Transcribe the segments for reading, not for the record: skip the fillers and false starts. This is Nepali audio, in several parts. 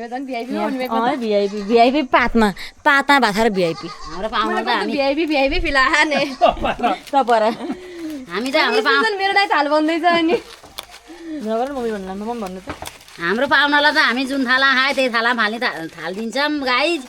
झन् भिआइपी हो नि भिआइपी भिआइपी पातमा भाषा र भिआइपी हाम्रो पाहुना त हामी भिआइपी फिलाने तपर हामी चाहिँ हाम्रो पाहुना मेरो दाइ थाल बन्दैछ अनि नगर मम्मी भन्नु त हाम्रो पाहुनालाई त हामी जुन थाला खाए त्यही थाला फाल्ने थाल दिन्छौँ गाइज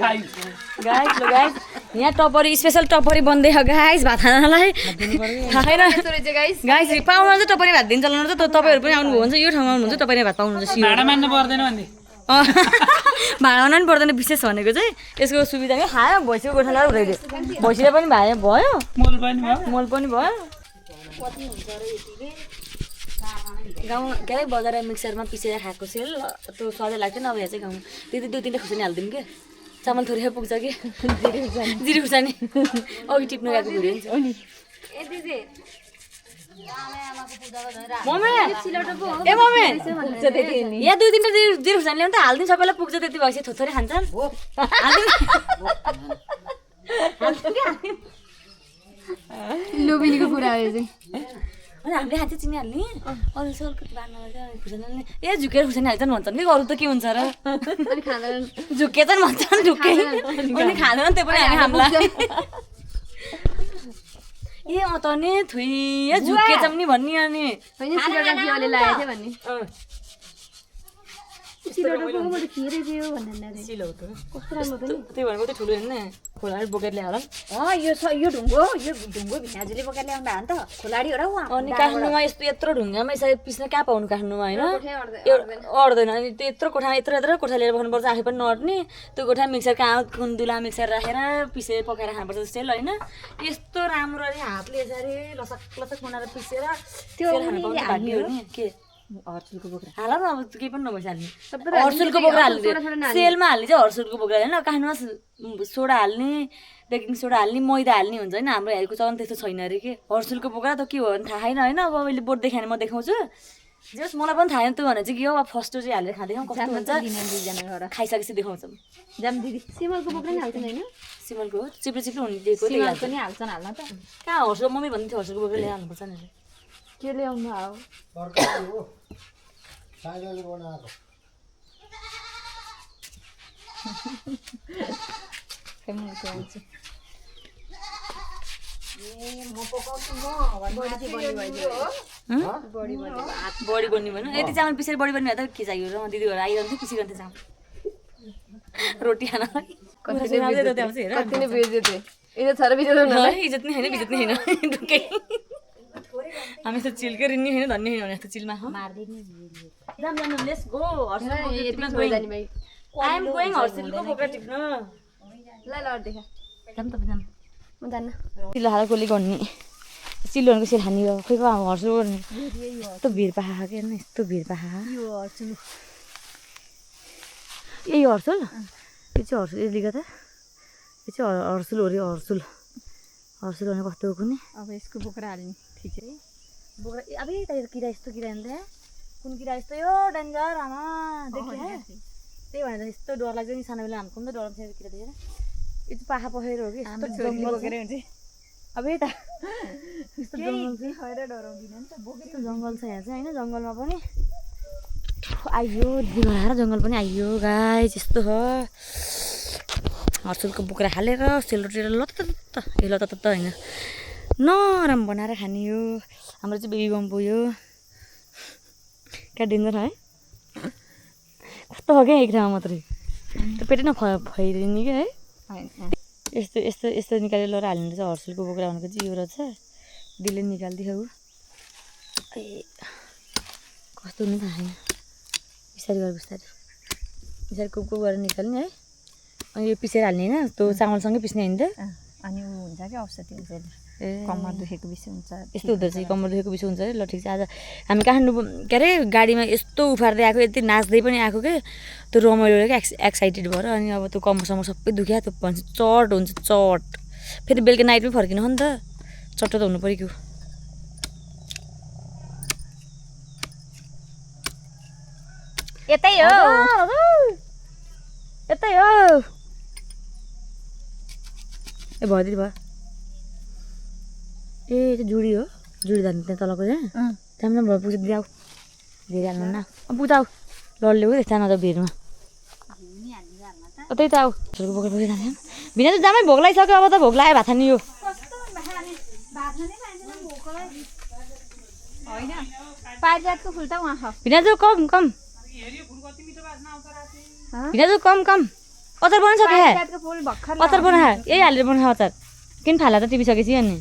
गाइस यहाँ टपरी स्पेसल टपरी बन्दै छ गाइस भात खानालाई थाहै न गाइस पाउनु चाहिँ टपरी भात दिन्छ ल त तपाईँहरू पनि आउनुभयो भने चाहिँ यो ठाउँमा आउनुहुन्छ टपरी भात पाउनुहुन्छ भाडा मान्नु पर्दैन भन्दै भाडा पनि पर्दैन विशेष भनेको चाहिँ यसको सुविधा के खायो भैँसीको गोठाला उठाइदियो भैँसीले पनि भयो मोल पनि भयो गाउँ के अरे बजार मिक्सरमा पिसेर खाएको सेल त्यो स्वादै लाग्थ्यो अब यहाँ चाहिँ गाउँ त्यति 2-3 खुर्सानी हालिदिउँ के चामल थोरै पुग्छ कि जिरे खुर्सानी अघि टिप्नु गएको भिडियो नि मम्मी यहाँ 2-3 जिरे खुर्सानी ल्याउनु त हालिदिउँ सबैलाई पुग्छ त्यति भएपछि थोरै खान्छन् लुबिनीको कुरा हो चाहिँ अनि हामीले खान्छ चिनी हाल्ने अरू सल्को खुर्सानी ए झुकेर खुर्सानी हाल्छन् भन्छन् कि अरू त के हुन्छ र अनि खाँदैन झुकेछन् भन्छन् ढुक्कै अनि खाँदैन त्यो पनि हामी हामीलाई ए त नि थुइ झुकेछौँ नि भन्ने अनि होइन सिलौटा केले लागेको थियो भन्ने सिलौटाको मैले खिरै थियो भन्ने सिलौटो कस्तो राम्रो थियो नि त्यही भनेको त्यो ठुलो हेर्ने खोलाडी बोकेर ल्याएर यो ढुङ्गो भिनाजुले बोकेर ल्याउँदा हो नि त खोलाडी हो र अनि काठमाडौँमा यत्रो ढुङ्गामा यसरी पिस्न कहाँ पाउनु काठमाडौँमा होइन अड्दैन अनि त्यो यत्रो कोठा लिएर बस्नुपर्छ आफै पनि नअट्ने त्यो कोठा मिक्सर कहाँ कुन्दुला मिक्सर राखेर पिसेर पकाएर खानुपर्छ जस्तै होइन यस्तो राम्रो अरे हातले यसरी लसक बनाएर पिसेर त्यो खानु पाउनु भाग्य हो नि के हर्सुलको बोक्रा हाल न अब केही पनि नभएछ हाल्ने हर्सुलको बोक्रा हाल्ने सेलमा हाल्ने चाहिँ हर्सुलको बोक्रा होइन काठमाडौँमा सोडा हाल्ने बेकिङ सोडा हाल्ने मैदा हाल्ने हुन्छ होइन हाम्रो हेरको चलन त्यस्तो छैन अरे कि हर्सुलको बोक्रा त के हो भने थाहा छैन होइन अब मैले बोर्ड देखाएँ म देखाउँछु जस मलाई पनि थाहा छैन त्यो भने चाहिँ के हो अब फर्स्ट चाहिँ हालेर खाँदैछौँ कस्तो हुन्छ खाइसकेपछि देखाउँछौँ जाम दिदी सिमलको बोक्रा नि हाल्छन् होइन सिमलको चिप्लो हुने दिएको सिमल पनि हाल्छन् हाल्न त कहाँ हर्सुल मम्मी भन्दै थियो हर्सुलको बोक्रा लिएर हाल्नुपर्छ नि के ल्याउनु आऊ बडी बन्ने भएन यति चामल पिसेर बडी बन्ने भए त के चाहियो र दिदीहरू आइरहन्थ्यो पिसिरहन्थ्यो चामल रोटी खानलाई कति नै बेइज्जत इज्जत छ र बेइज्जत हुन इज्जत नै होइन बिज्जत नै होइन ढुक्कै हामी त चिलकै रिन्ने होइन धन्ने होइन भने जस्तो चिलमा जाम let's go I am going हर्सुलको बोक्रा टिप्न ल देखा जाम तपाईँ जाम म जान्न चिल्लो हालेर कसले गर्ने चिल्लो भनेको सेल खाने हो खोइ को हर्सुल गर्ने यस्तो भिड पाखा के हेर्नु यस्तो भिड पाखा यही हर्सुल यो चाहिँ हर्सुल यसले गर्दा यो चाहिँ हर्सुल हो अरे हर्सुल भने कस्तो हो कुनै अब यसको बोक्रा हाल्ने थिचै बोक्रा अब किरा यस्तो किरा हेर्दा कुन किरा यस्तो यो डेन्जर आमा देखिए त्यही भनेर यस्तो डर लाग्छ नि सानो बेला हाम्रो पनि त डर लाग्छ किरा देखेर यो चाहिँ पाखा पखेर हो कि अब यता यस्तो जङ्गल छ यहाँ चाहिँ होइन जङ्गलमा पनि आइयो दिदी घर जङ्गल पनि आइयो गाई यस्तो हो हर्सुलको बोक्रा हालेर सेलरोटी लत्त ए लत्त होइन नरम बनाएर खाने हो हाम्रो चाहिँ बेबी बम्बु यो क्या डेन्जर है कस्तो हो क्या एक ठाउँमा मात्रै त्यो पेटै फैरिने क्या है यस्तो यस्तो यस्तो निकालेर लगेर हाल्नु चाहिँ हर्सुलको बोक्रा भनेको चाहिँ यो रहेछ दिदीले निकालिदियो ए कस्तो हुनु थाहा छैन बिस्तारै कुक गरेर निकाल्ने है अनि यो पिसेर हाल्ने होइन त्यो चामलसँगै पिस्ने होइन त अनि ऊ हुन्छ कि औषधि हुन्छ ए कम्मर दुखेको बेसी हुन्छ यस्तो हुँदो रहेछ कम्मर दुखेको बेसी हुन्छ ल ठिक छ आज हामी काठमाडौँ के अरे गाडीमा यस्तो उफार्दै आएको यति नाच्दै पनि आएको के त्यो रमाइलो क्या एक्साइटेड भएर अनि अब त्यो कम्मरसम्म सबै दुख्या त्यो भन्छ चट हुन्छ चट फेरि बेलुका नाइटमै फर्किनु हो नि त चट्ट त हुनु पऱ्यो कि यतै हो यतै हो ए भयो दिदी भयो ए त्यो जुडी हो जुडी जानु त्यहाँ तलको त्यहाँ राम्रो भयो पुग्छ दिदी आऊ धेरै हाल्नु न पुग्छ आऊ लड्ले हो त्यस्तो नजाऊ भिडमा त्यही त आऊ बोकेर बोकेर जान्छ भिना त जामै भोक लागिसक्यो अब त भोक लाग्यो भात खाने यो भिना जाऊ कम कम भिना जाऊ कम कम अचार बनाइसक्यो अचार बना यही हालेर बना अचार किन फाला त टिपिसकेपछि अनि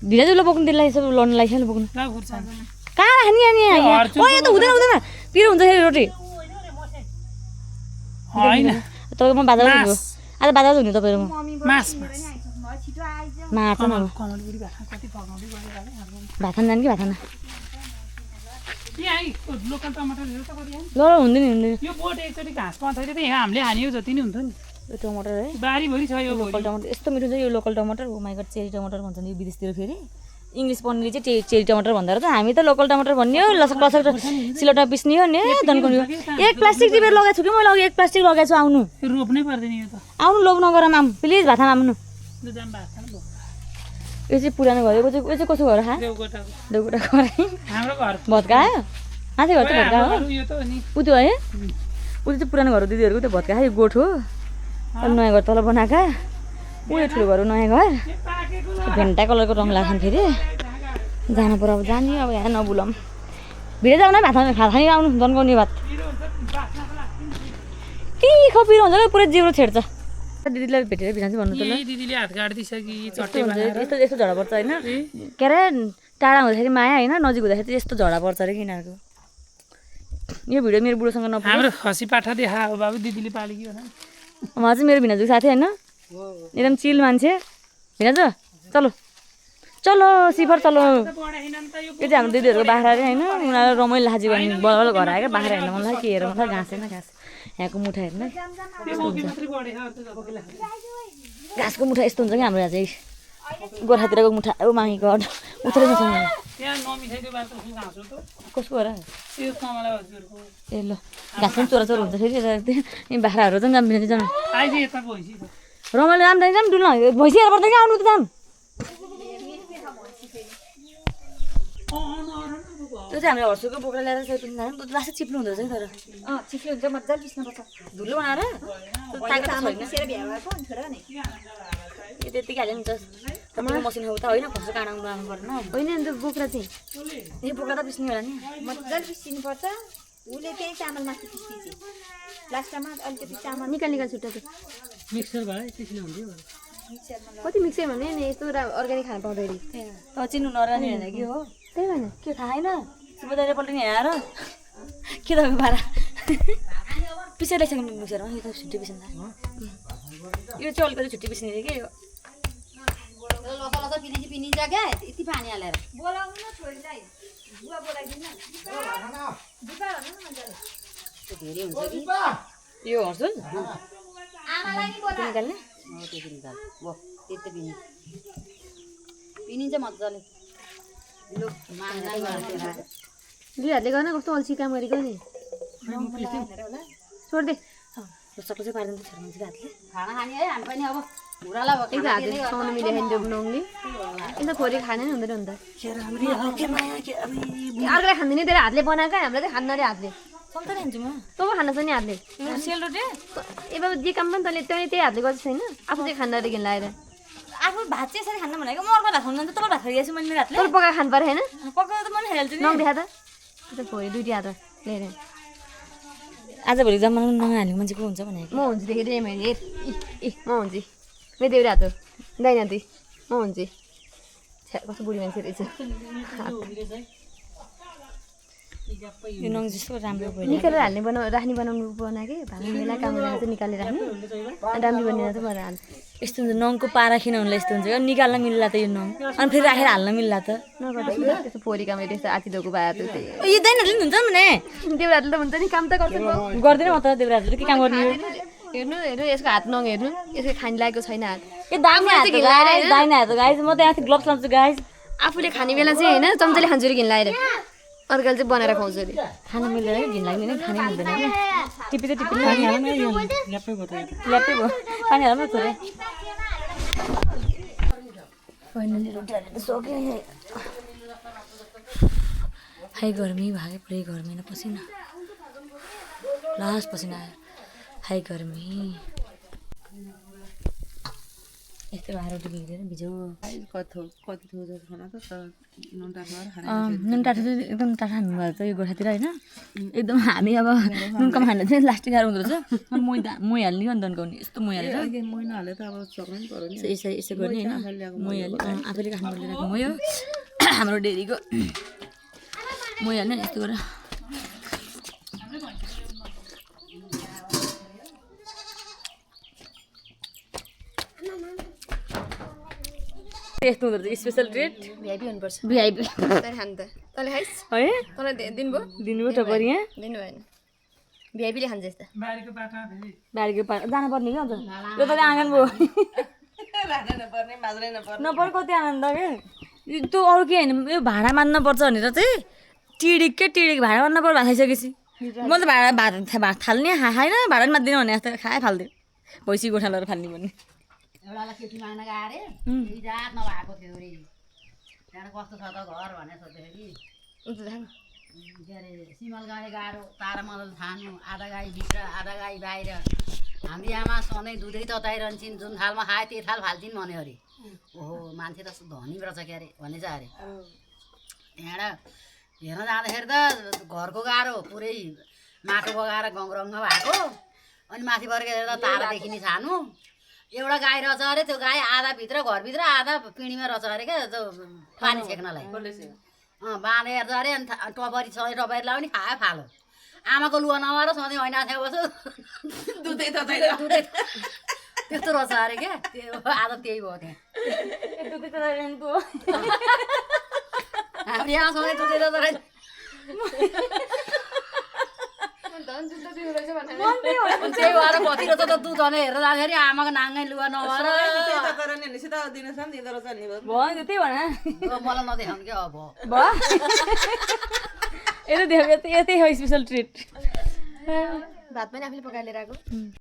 भिना जाऊ ल बोक्नु त्यसलाई यसो लड्नु लाग्छ बोक्नु कहाँ राख्ने अनि ओ यो त हुँदैन हुँदैन पिरो हुन्छ फेरि रोटी तपाईँ म बाजा हुनु आज बाजा हुनु तपाईँहरू माछ न भात खान जाने कि भात खान ल हुँदैन हुँदैन यो बोट एकचोटि घाँस पाउँदाखेरि त यहाँ हामीले हानियो जति नै हुन्थ्यो नि यो टमाटर है बारीभरि छ यो लोकल टमाटर यस्तो मिठो हुन्छ यो लोकल टमाटर हो माइगड चेरी टमाटर भन्छ नि यो विदेशतिर फेरि इङ्ग्लिस पढ्नेले चाहिँ चेरी टमाटर भन्दा रहेछ हामी त लोकल टमाटर भन्ने हो लसक लसक सिलौटमा पिस्ने हो नि दन्काउने हो एक प्लास्टिक टिपेर लगाएको छु कि मैले अघि एक प्लास्टिक लगाएको छु आउनु रोप्नै पर्दैन यो त आउनु लोभ नगर आम प्लिज भात खान आउनु यो चाहिँ पुरानो घर यो चाहिँ कसो घर खा देउकोटा घर हाम्रो घर भत्का आयो माथि घर चाहिँ भत्का हो यो त नि उयो है उयो चाहिँ पुरानो घर दिदीहरूको त्यो भत्का यो गोठ हो नयाँ घर तल बनाएका उयो ठुलो घर हो नयाँ घर भेन्टा कलरको रङ लाग्छ फेरि जानु पर्यो अब जाने अब यहाँ नबुलौँ भिडियो जाऊ न भात खाने आउनु दन्काउने भात तिखो पिरो हुन्छ पुरै जिउरो छेड्छ दिदीलाई भेटेर भिना चाहिँ भन्नु त ल दिदीले हात काट्दिसकि यस्तो हुन्छ यस्तो यस्तो झडा पर्छ होइन के अरे टाढा हुँदाखेरि माया होइन नजिक हुँदाखेरि चाहिँ यस्तो झडा पर्छ अरे यिनीहरूको यो भिडियो मेरो बुढोसँग नपुग्छ हाम्रो खसी पाठा देखा हो बाबु दिदीले पालेकी होला उहाँ चाहिँ मेरो भिनाजुको साथी होइन एकदम चिल मान्छे भिनाजु चलो चलो सिफर चलो यो चाहिँ हाम्रो दिदीहरूको बाख्रा अरे होइन उनीहरू रमाइलो लाजी भन्ने बल घर आयो क्या बाख्रा हेर्न मन लाग्यो के हेर्नु मन लाग्यो घाँस होइन घाँस यहाँको मुठा हेर्नु घाँसको मुठा यस्तो हुन्छ कि हाम्रो यहाँ चाहिँ गोर्खातिरको मुठा ओ माई गड उठेर कसको हो र ए ल घाँस पनि चोरा चोरा हुन्छ फेरि बाख्राहरू चाहिँ जाम भिनाजु जानु रमाइलो जाम जाम डुल्न भैँसीहरू पर्दा कि आउनु त जाम त्यो चाहिँ हामीले हर्सुको बोक्रा ल्याएर सबै पिस्नु जाने लास्ट चिप्नु हुँदो रहेछ तर चिप्लो हुन्छ मजाले पिस्नुपर्छ धुलो बनाएर त्यतिकै हाल्यो नि त तपाईँ मसिन उता होइन खर्चो काँडा बनाउनु पर्दैन होइन अन्त बोक्रा चाहिँ यो बोक्रा त पिस्ने होला नि मजाले पिसिनुपर्छ उसले त्यही चामल माथि पिस्छ लास्टमा अलिकति चामल निकाल छुट्टा चाहिँ मिक्सर भयो त्यसले हुन्थ्यो कति मिक्सर भने नि यस्तो अर्ग्यानिक खान पाउँदाखेरि चिन्नु नरानी होइन कि हो त्यही भएन के थाहा होइन सुबुदाले पल्ट नि आएर के तपाईँ पारा पिसेर ल्याइसक्नु मिक्सरमा यो त छुट्टी पिसिन्छ यो चाहिँ अलिकति छुट्टी पिसिने कि यो पिनिन्छ क्या यति पानी हालेर बोलाउनु न छोरीलाई बुवा बोलाइदिनु धेरै हुन्छ कि यो हर्छु आमालाई नि बोला निकाल्ने त्यो निकाल वो त्यति पिनिन्छ मजाले लु दुई हातले गर्न कस्तो अल्छी काम गरेको नि छोड्दे सबको चाहिँ पारिदिन्छ छोरा मान्छेको हातले खाना खाने है हामी पनि अब घुराला भएको एक हातले खाउनु मिलेन डुब्नुङले अन्त खोरी खाने नि हुँदैन अन्त अर्कोलाई खाँदैन तेरो हातले बनाएको हामीलाई चाहिँ खान्न रे हातले सल्ता खान्छु म तँ पो खान्छ नि हातले सेलरोटी ए बाबा जे काम पनि तैँले त्यही हातले गर्छ छैन आफू चाहिँ खान्न रे घिन लगाएर आफ्नो भात चाहिँ यसरी खानु भनेको म अर्को भात खानु जान्छ तपाईँ भात खाइरहेको छु मैले हातले तँ पकाएर खानु पर्यो होइन पकाएर त मैले हेल्छु नि नङ देखा त खोरी दुइटै हात लिएर आजभोलि जमाना नहाल्ने मान्छे को हुन्छ भनेको म हुन्छु देखेँ मैले ए म हुन्छु मेरो देउरे हात हो दाइन ती म हुन्छु कस्तो बुढी मान्छे रहेछ यो नङ जस्तो राम्रो भयो निकालेर हाल्ने राख्ने बनाउनु बनाएकै भाँडा मेला काम गरेर चाहिँ निकालेर राख्ने राम्री बनेर चाहिँ बनाएर हाल्ने यस्तो हुन्छ नङको पारा किन हुनुलाई यस्तो हुन्छ निकाल्न मिल्ला त यो नङ अनि फेरि राखेर हाल्न मिल्ला त नगर्दा त्यस्तो फोरी काम त्यस्तो आँखिदोको भए त्यही यो दैनहरूले पनि हुन्छ भने देउराहरूले त हुन्छ नि काम त गर्छ गर्दैन म त देउराहरूले के काम गर्ने हेर्नु हेर्नु यसको हात नङ हेर्नु यसको खानी लागेको छैन हात ए दाहिने हात गाइस दाहिने हात गाइस म त यहाँ ग्लोभ्स लाउँछु गाइस आफूले खाने बेला चाहिँ होइन चम्चाले खान्छु अरे घिन लगाएर अर्काले चाहिँ बनाएर खुवाउँछु अरे खानु मिल्दैन घिन लाग्ने नि खानै मिल्दैन कि टिपी चाहिँ टिपी ल्याप्पै भयो पानी हाल्नु छोरे फाइनली रोटी हालेर सक्यो हाई गर्मी भागे पुरै गर्मी न पसिना लास्ट पसिना आयो हाई गर्मी यस्तो भाँडा रोटी बिग्रेर भिजो नुन टाठो चाहिँ एकदम टाठा हान्नुभएको छ यो गोर्खातिर होइन एकदम हामी अब नुन कम खाँदा चाहिँ लास्टिक गाह्रो हुँदो रहेछ मही हाल्ने अन्त तन्काउने यस्तो मही हालेर यसो गर्ने होइन मही हाल्ने आफैले काठमाडौँ लिएको मही हो हाम्रो डेरीको मही हाल्ने यस्तो गरेर यस्तो हुँदो रहेछ स्पेसल ट्रिट भिआइपी हुनुपर्छ भिआइपी तैँले खानु त तैँले खाइस् है तँलाई दिनुभयो दिनुभयो टपर यहाँ दिनु भएन भिआइपीले खान्छ यस्तो बारीको पाठा बारीको जानुपर्ने क्या अन्त यो त आँगन भयो नपर्ने कति आनन्द क्या त्यो अरू के होइन यो भाडा मान्नुपर्छ भनेर चाहिँ टिडिक भाडा मान्न पर्छ भात खाइसकेपछि म त भात थाल्ने खाएन भाडा पनि मात्दिनँ भने जस्तो खाएँ फाल्दियो भैँसी गोठा लगेर फाल्ने भन्ने एउटालाई केटी माग्न गएको अरे केही जात नभएको थियो अरे त्यहाँबाट कस्तो छ त घर भनेर सोध्दाखेरि के अरे सिमल गाडी गाह्रो तारा मदल थानु आधा गाई भित्र आधा गाई बाहिर हाम्रो आमा सधैँ दुधै तताइरहन्छन् जुन थालमा खाए त्यही थाल फाल्छिन् भन्यो अरे ओहो मान्छे त धनी रहेछ के अरे भन्ने छ अरे त्यहाँबाट हेर्न जाँदाखेरि त घरको गाह्रो पुरै माटो बगाएर गङ्रङ्ग भएको अनि माथि फर्केर त तारा देखिने छानु एउटा गाई रहेछ अरे त्यो गाई आधा भित्र घरभित्र आधा पिँढीमा रहेछ अरे क्या त्यो पानी छेक्नलाई बाँधेर हेर्छ अरे अनि टपरी सधैँ टपरी लगाउने खायो फालो आमाको लुगा नभएर सधैँ ऐना थियो बस्छु दुधै त्यस्तो रहेछ अरे क्या त्यो आधा त्यही भयो त्यहाँ हाम्रो यहाँ सधैँ दुधै त त्यही भएर कति रहेछ त दुध भने हेरेर जाँदाखेरि आमाको नाङ्गै लुगा नभएर भयो त्यही भन मलाई नदेखाउनु क्या अब भयो यतै हो स्पेसल ट्रिट भात पनि आफूले पकाएर लिएर आएको